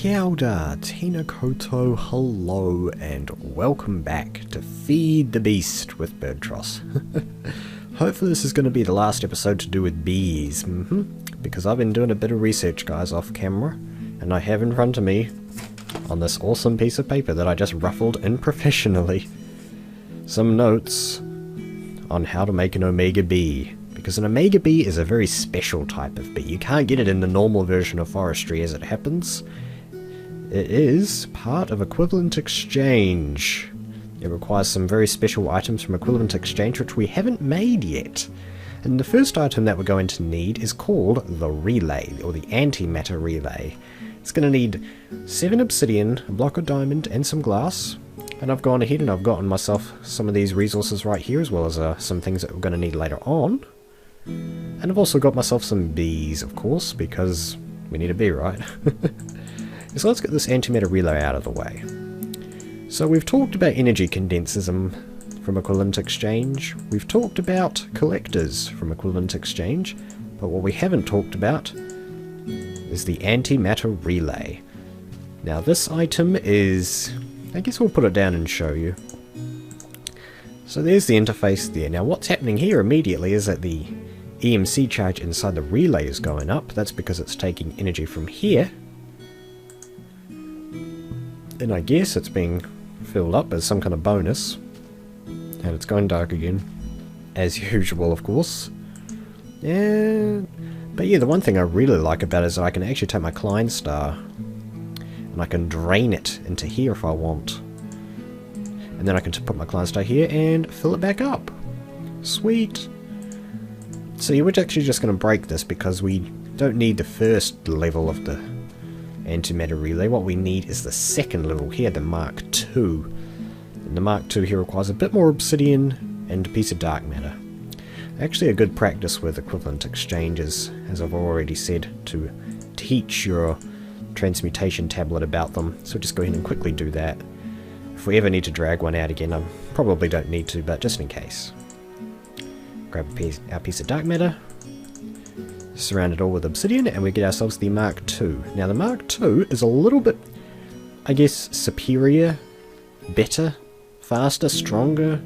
Kia ora, tēnā koutou, hello, and welcome back to Feed the Beast with Birdtross. Hopefully this is going to be the last episode to do with bees, because I've been doing a bit of research, guys, off camera, and I have in front of me, on this awesome piece of paper that I just ruffled in professionally, some notes on how to make an omega bee. Because an omega bee is a very special type of bee. You can't get it in the normal version of forestry as it happens. It is part of equivalent exchange. It requires some very special items from equivalent exchange which we haven't made yet. And the first item that we're going to need is called the relay, or the antimatter relay. It's going to need 7 obsidian, a block of diamond, and some glass. And I've gone ahead and I've gotten myself some of these resources right here, as well as some things that we're going to need later on. And I've also got myself some bees, of course, because we need a bee, right? So let's get this antimatter relay out of the way. So we've talked about energy condensers from equivalent exchange. We've talked about collectors from equivalent exchange. But what we haven't talked about is the antimatter relay. Now this item is... I guess we'll put it down and show you. So there's the interface there. Now what's happening here immediately is that the EMC charge inside the relay is going up. That's because it's taking energy from here. And I guess it's being filled up as some kind of bonus. And it's going dark again. As usual, of course. But yeah, the one thing I really like about it is that I can actually take my Klein star and I can drain it into here if I want. And then I can put my Klein star here and fill it back up. Sweet. So yeah, we're actually just going to break this because we don't need the first level of the antimatter relay. What we need is the second level here, the Mark II. And the Mark II here requires a bit more obsidian and a piece of dark matter. Actually a good practice with equivalent exchanges, as I've already said, to teach your transmutation tablet about them. So just go ahead and quickly do that. If we ever need to drag one out again, I probably don't need to, but just in case. Grab our piece of dark matter, surround it all with obsidian, and we get ourselves the Mark II. Now the Mark II is a little bit, I guess, superior, better, faster, stronger,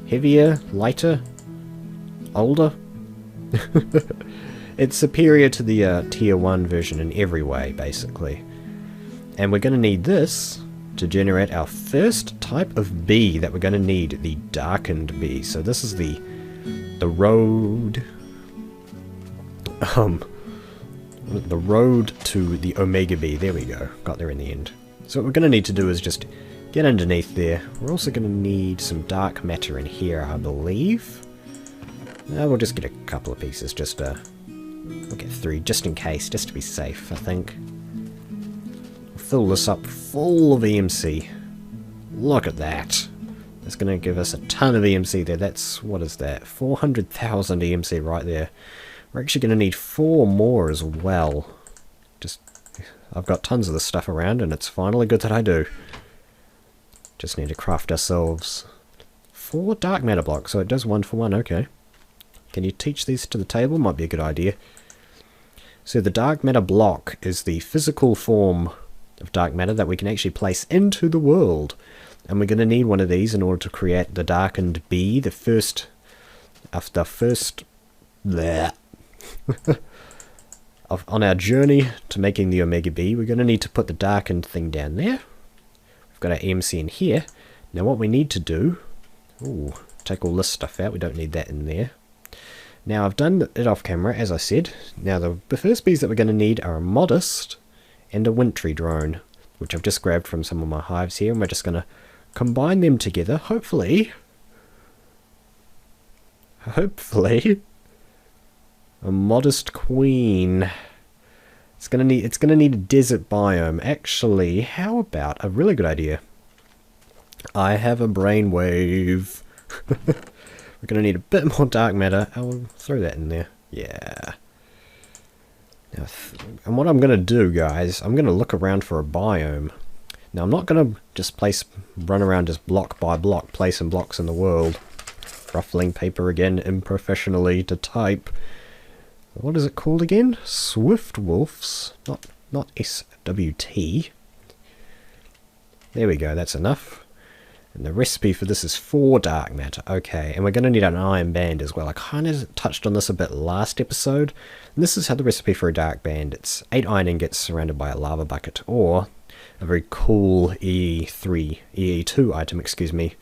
heavier, lighter, older. It's superior to the tier 1 version in every way, basically. And we're going to need this to generate our first type of bee that we're going to need, the darkened bee. So this is the road to the omega bee. There we go, got there in the end. So what we're going to need to do is just get underneath there. We're also going to need some dark matter in here, I believe. Now we'll just get a couple of pieces, just we'll get 3 just in case, just to be safe, I think. We'll fill this up full of EMC. Look at that. That's going to give us a ton of EMC there. That's, what is that? 400,000 EMC right there. We're actually going to need 4 more as well. I've got tons of this stuff around, and it's finally good that I do. Just need to craft ourselves 4 dark matter blocks, so it does 1 for 1, okay. Can you teach these to the table? Might be a good idea. So the dark matter block is the physical form of dark matter that we can actually place into the world. And we're going to need one of these in order to create the darkened bee, the first on our journey to making the omega bee. We're going to need to put the darkened thing down there. We've got our EMC in here. Now what we need to do, take all this stuff out, we don't need that in there. Now I've done it off camera, as I said. Now the first bees that we're going to need are a modest and a wintry drone, which I've just grabbed from some of my hives here, and we're just going to combine them together, hopefully, a modest queen. It's gonna need a desert biome. Actually, how about a really good idea? I have a brainwave. We're gonna need a bit more dark matter. I'll throw that in there. Yeah. Now, and what I'm gonna do, guys, I'm gonna look around for a biome. Now I'm not going to just run around just block by block, placing blocks in the world. Ruffling paper again, unprofessionally to type. What is it called again? Swift wolves. Not WT. There we go, that's enough. And the recipe for this is 4 dark matter. Okay, and we're going to need an iron band as well. I kind of touched on this a bit last episode. And this is how the recipe for a dark band. It's 8 iron ingots surrounded by a lava bucket, or a very cool EE2 item, excuse me,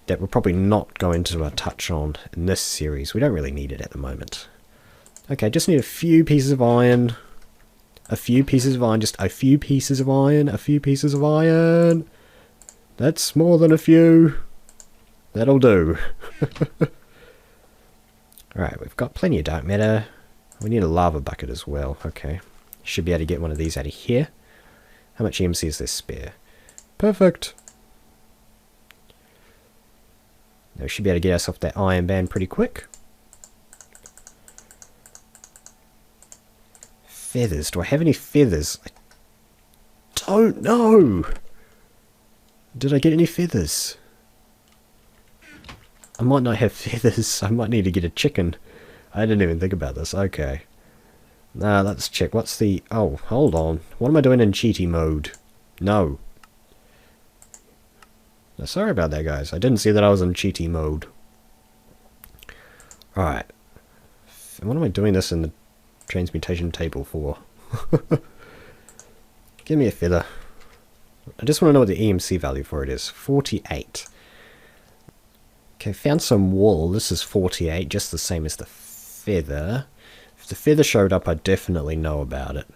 that we're probably not going to touch on in this series. We don't really need it at the moment. Okay, just need a few pieces of iron. A few pieces of iron, just a few pieces of iron, a few pieces of iron. That's more than a few. That'll do. Alright, we've got plenty of dark matter. We need a lava bucket as well. Okay. Should be able to get one of these out of here. How much EMC is there spare? Perfect. Now we should be able to get ourselves that iron band pretty quick. Feathers. Do I have any feathers? I don't know. Did I get any feathers? I might not have feathers. I might need to get a chicken. I didn't even think about this. Okay. Now let's check. What's the... Oh, hold on. What am I doing in cheaty mode? No. Now, sorry about that, guys. I didn't see that I was in cheaty mode. Alright. What am I doing this in the transmutation table for? Give me a feather. I just want to know what the EMC value for it is. 48. Okay, found some wool. This is 48, just the same as the feather. If the feather showed up, I'd definitely know about it.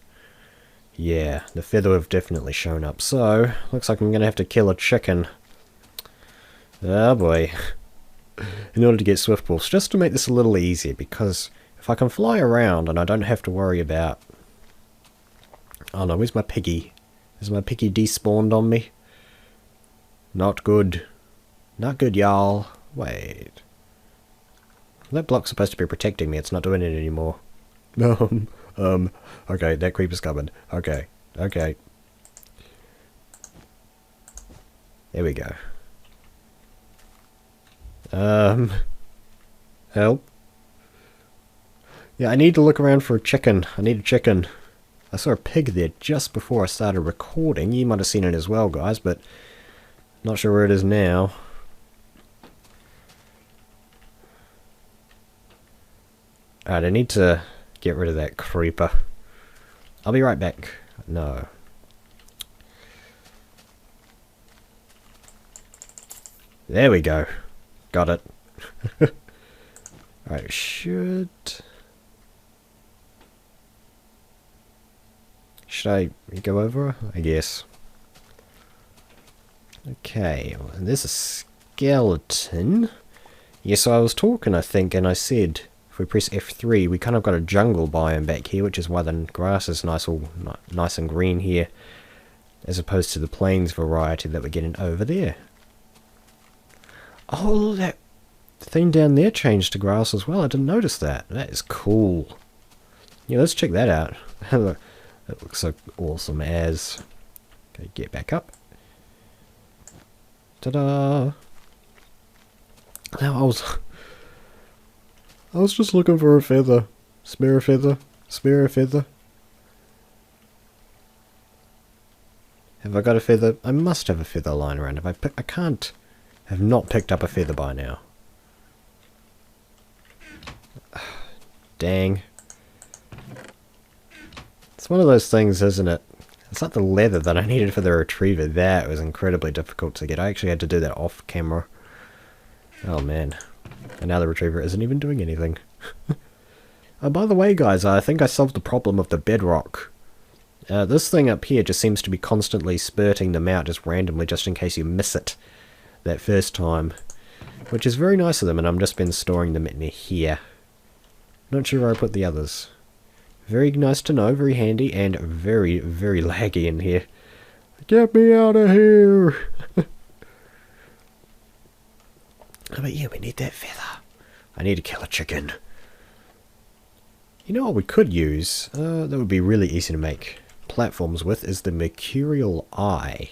Yeah, the feather would have definitely shown up. So, looks like I'm going to have to kill a chicken. Oh boy. In order to get swift pulse, just to make this a little easier, because if I can fly around and I don't have to worry about... Oh no, where's my piggy? Is my piggy despawned on me? Not good. Not good, y'all. Wait. That block's supposed to be protecting me. It's not doing it anymore. Okay, that creeper's coming. Okay. Okay. There we go. Help. Yeah, I need to look around for a chicken. I need a chicken. I saw a pig there just before I started recording. You might have seen it as well, guys, but not sure where it is now. Alright, I need to get rid of that creeper. I'll be right back. No. There we go. Got it. Alright, should I go over? I guess. Okay, and there's a skeleton. Yeah, so I was talking, I think, and I said if we press F3, we kind of got a jungle biome back here, which is why the grass is nice and green here, as opposed to the plains variety that we're getting over there. Oh, that thing down there changed to grass as well. I didn't notice that. That is cool. Yeah, let's check that out. That looks so awesome as... Okay, get back up. Ta-da! Now I was just looking for a feather. Spare a feather. Spare a feather. Have I got a feather? I must have a feather lying around. I can't have not picked up a feather by now. Dang. It's one of those things, isn't it? It's like the leather that I needed for the retriever. That was incredibly difficult to get. I actually had to do that off camera. Oh man. And now the retriever isn't even doing anything. Oh, by the way, guys, I think I solved the problem of the bedrock. This thing up here just seems to be constantly spurting them out just randomly, just in case you miss it that first time. Which is very nice of them, and I've just been storing them in here. Not sure where I put the others. Very nice to know, very handy, and very, very laggy in here. Get me out of here! But yeah, we need that feather. I need to kill a chicken. You know what we could use, that would be really easy to make platforms with, is the Mercurial eye.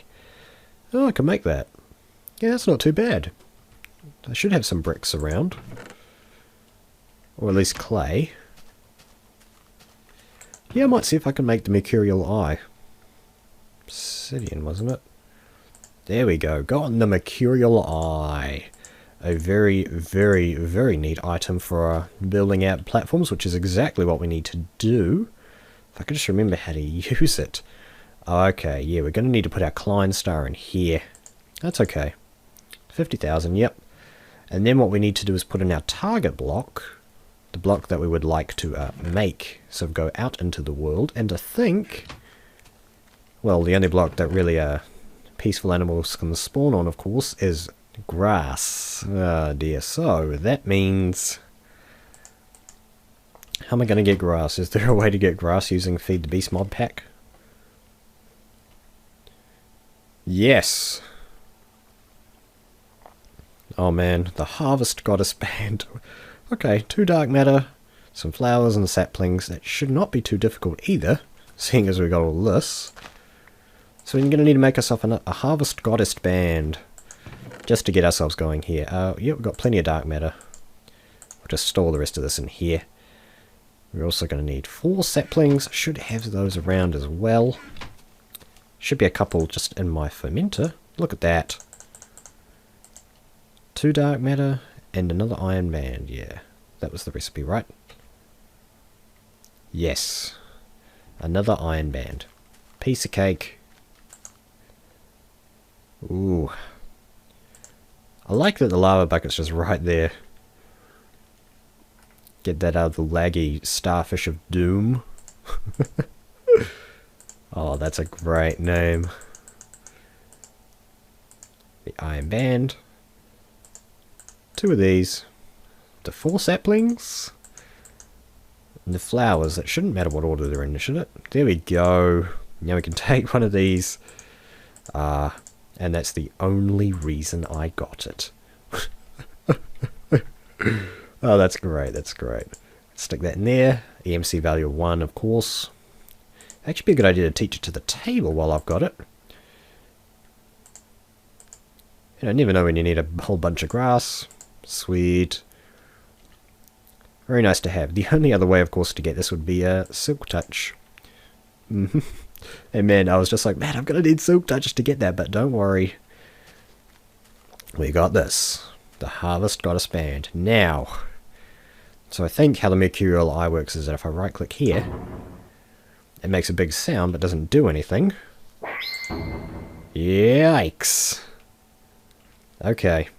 Oh, I can make that. Yeah, that's not too bad. I should have some bricks around. Or at least clay. Yeah, I might see if I can make the Mercurial eye. obsidian, wasn't it? There we go. Got the Mercurial eye. A very, very, very neat item for building out platforms, which is exactly what we need to do. If I could just remember how to use it. Okay, yeah, we're going to need to put our Klein star in here. That's okay. 50,000, yep. And then what we need to do is put in our target block. The block that we would like to make. So go out into the world. And I think... well, the only block that really peaceful animals can spawn on, of course, is grass. Oh dear. So that means... how am I going to get grass? Is there a way to get grass using Feed the Beast mod pack? Yes. Oh man, the Harvest Goddess Band. Okay, 2 dark matter, some flowers and saplings. That should not be too difficult either, seeing as we got all this. So we're going to need to make ourselves a Harvest Goddess Band, just to get ourselves going here. Yeah, we've got plenty of dark matter. We'll just store the rest of this in here. We're also going to need 4 saplings. Should have those around as well. Should be a couple just in my fermenter. Look at that. 2 dark matter and another iron band. Yeah, that was the recipe, right? Yes. Another iron band. Piece of cake. Ooh. I like that the lava bucket's just right there. Get that out of the laggy starfish of doom. Oh, that's a great name. The iron band. 2 of these. The 4 saplings. And the flowers. It shouldn't matter what order they're in, should it? There we go. Now we can take one of these. And that's the only reason I got it. Oh, that's great. That's great. Stick that in there. EMC value of 1, of course. Actually be a good idea to teach it to the table while I've got it. You know, never know when you need a whole bunch of grass. Sweet. Very nice to have. The only other way, of course, to get this would be a Silk Touch. And man, I was just like, man, I'm going to need Silk Touch to get that, but don't worry. We got this. The Harvest Goddess Band. Now, so I think how the Mercurial eye works is that if I right click here, it makes a big sound but doesn't do anything. Yikes. Okay.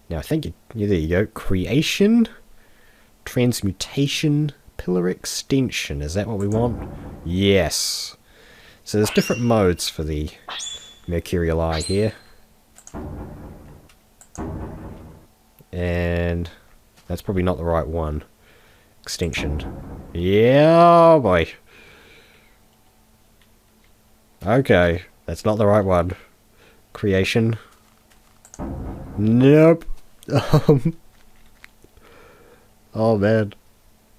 Now I think, there you go. Creation, transmutation, pillar extension. Is that what we want? Yes. So there's different modes for the Mercurial eye here. And that's probably not the right one. Extension. Yeah, boy. Okay, that's not the right one. Creation. Nope. Oh man.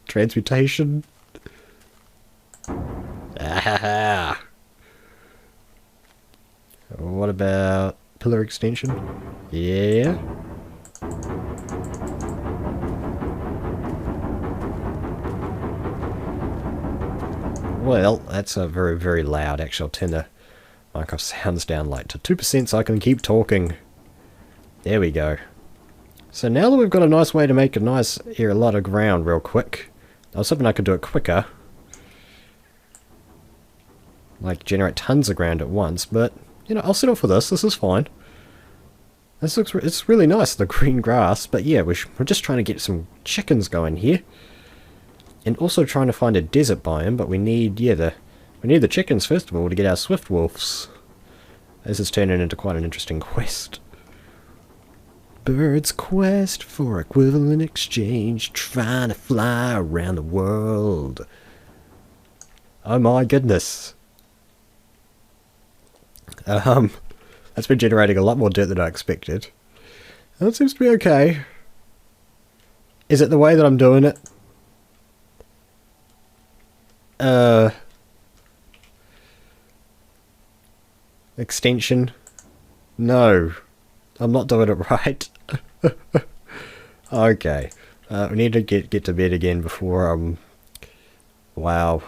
Transmutation. Ah. What about pillar extension? Yeah. Well, that's a very, very loud. Actually, I'll turn the Minecraft sounds down like to 2% so I can keep talking. There we go. So now that we've got a nice way to make a nice a lot of ground real quick, I was hoping I could do it quicker. Like generate tons of ground at once, but you know, I'll settle for this. This is fine. This looks, it's really nice, the green grass, but yeah, we're just trying to get some chickens going here. And also trying to find a desert biome, but we need, we need the chickens first of all to get our swift wolves. This is turning into quite an interesting quest. Bird's quest for equivalent exchange, trying to fly around the world. Oh my goodness. That's been generating a lot more dirt than I expected. That seems to be okay. Is it the way that I'm doing it? Extension? No. I'm not doing it right. Okay. We need to get to bed again before, wow.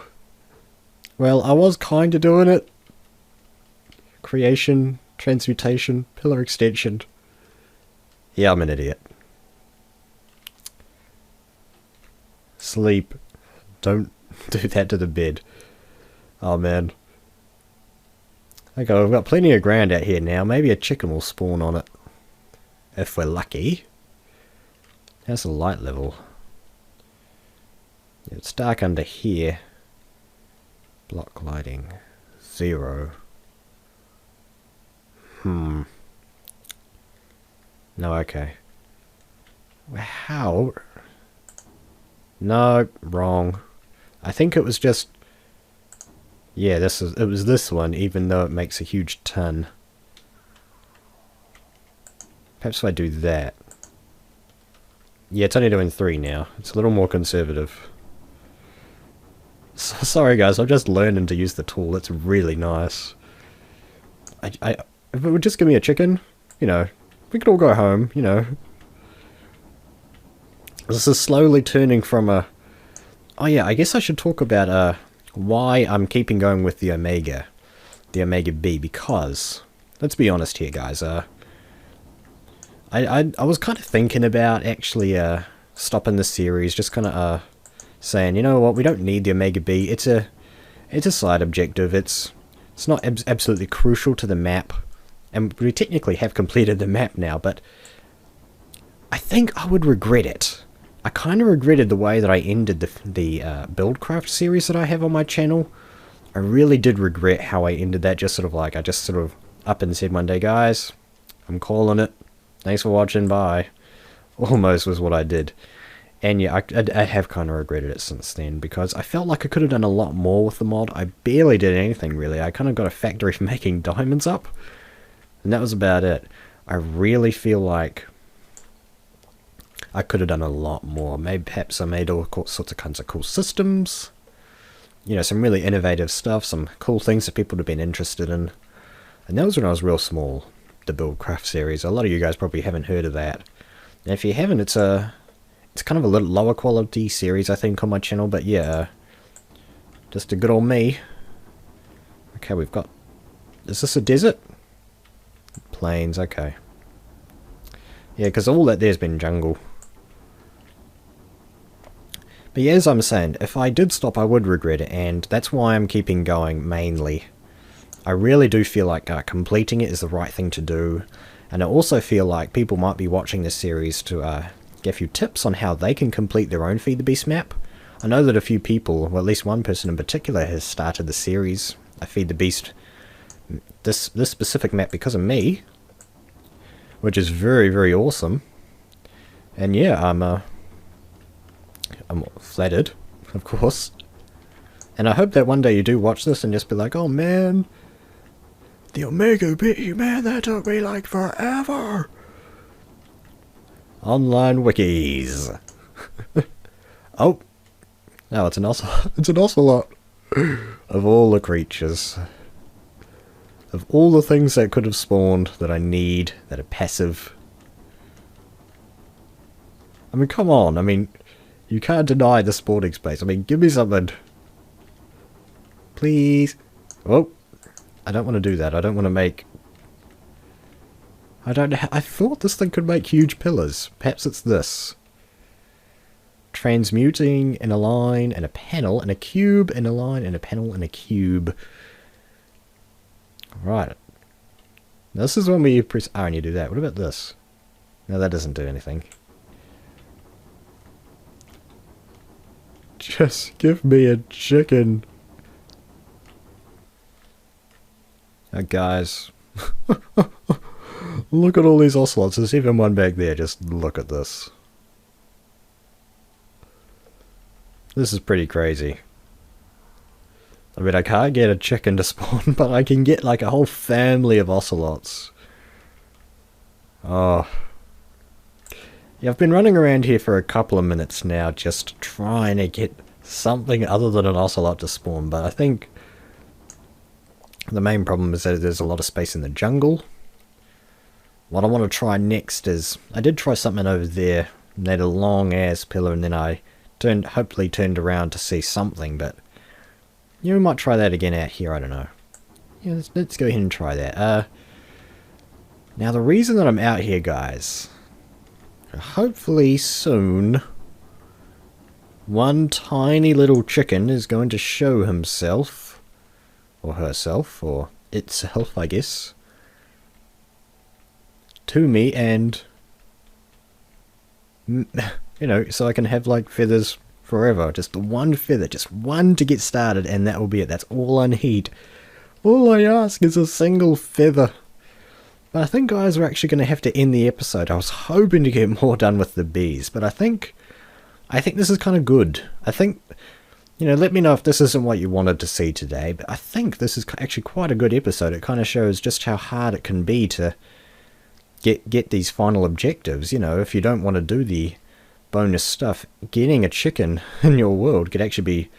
Well, I was kinda doing it. creation, transmutation, pillar extension. Yeah, I'm an idiot. Sleep. Don't do that to the bed. Oh man. Okay, we've got plenty of ground out here now. Maybe a chicken will spawn on it. If we're lucky. How's the light level? Yeah, it's dark under here. Block lighting. 0. No, okay. How? No, wrong. I think it was just... Yeah, it was this one, even though it makes a huge ton. Perhaps if I do that. Yeah, it's only doing 3 now. It's a little more conservative. Sorry guys, I'm just learning to use the tool. It's really nice. If it would just give me a chicken, you know, we could all go home, you know. This is slowly turning from a... Oh yeah, I guess I should talk about why I'm keeping going with the Omega B, because, let's be honest here guys, I was kind of thinking about actually stopping the series, just kind of saying, you know what, we don't need the Omega B, it's a side objective, it's not absolutely crucial to the map, and we technically have completed the map now, but I think I would regret it. I kind of regretted the way that I ended the Buildcraft series that I have on my channel. I really did regret how I ended that, just sort of like, I just sort of up and said one day, guys, I'm calling it, thanks for watching, bye. Almost was what I did. And yeah, I have kind of regretted it since then, because I felt like I could have done a lot more with the mod. I barely did anything really. I kind of got a factory for making diamonds up, and that was about it. I really feel like I could have done a lot more. Maybe perhaps I made all sorts of kinds of cool systems. You know, some really innovative stuff, some cool things that people would have been interested in. And that was when I was real small, the Buildcraft series. A lot of you guys probably haven't heard of that. And if you haven't, it's kind of a little lower quality series, I think, on my channel. But yeah, just a good old me. Okay, we've got... Is this a desert? Plains, okay. Yeah, because all that there's been jungle. But yeah, as I'm saying, if I did stop, I would regret it, and that's why I'm keeping going, mainly. I really do feel like completing it is the right thing to do, and I also feel like people might be watching this series to get a few tips on how they can complete their own Feed the Beast map. I know that a few people, well at least one person in particular, has started the series, Feed the Beast, this specific map because of me, which is very, very awesome. And yeah, I'm flattered, of course. And I hope that one day you do watch this and just be like, oh man, the Omega B, man, that took me like forever. Online wikis. Oh, no, it's an ocelot. Of all the creatures. Of all the things that could have spawned that I need, that are passive. I mean, come on, I mean... You can't deny the spawning space. I mean, give me something. Please. Oh, I don't want to do that. I don't want to make... I thought this thing could make huge pillars. Perhaps it's this. Transmuting in a line and a panel and a cube in a line and a panel and a cube. Right. This is when we press R and you do that. What about this? No, that doesn't do anything. Just give me a chicken. Now guys, look at all these ocelots. There's even one back there. Just look at this. This is pretty crazy. I mean, I can't get a chicken to spawn, but I can get like a whole family of ocelots. Oh. Yeah, I've been running around here for a couple of minutes now, just trying to get something other than an ocelot to spawn, but I think the main problem is that there's a lot of space in the jungle. What I want to try next is, I did try something over there, made a long ass pillar, and then I hopefully turned around to see something, but you might try that again out here, I don't know. Yeah, let's go ahead and try that. Now the reason that I'm out here, guys, hopefully soon, one tiny little chicken is going to show himself, or herself, or itself, I guess, to me, and, you know, so I can have, like, feathers forever. Just the one feather, just one to get started, and that will be it. That's all I need. All I ask is a single feather. But I think, guys, we're actually going to have to end the episode. I was hoping to get more done with the bees, but I think this is kind of good. I think, you know, let me know if this isn't what you wanted to see today, but I think this is actually quite a good episode. It kind of shows just how hard it can be to get these final objectives. You know, if you don't want to do the bonus stuff, getting a chicken in your world could actually be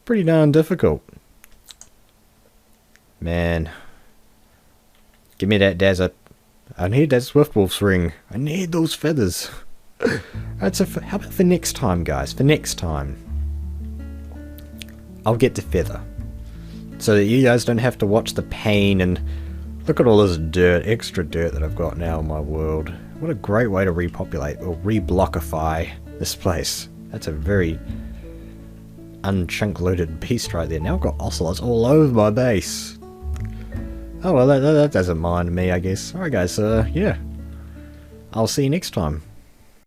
pretty darn difficult. Man, give me that desert. I need that Swiftwolf's ring. I need those feathers. How about for next time, guys? For next time, I'll get the feather, so that you guys don't have to watch the pain and look at all this dirt, extra dirt that I've got now in my world. What a great way to repopulate or reblockify this place. That's a very unchunk-loaded beast right there. Now I've got ocelots all over my base. Oh well, that doesn't mind me, I guess. Alright guys, yeah. I'll see you next time.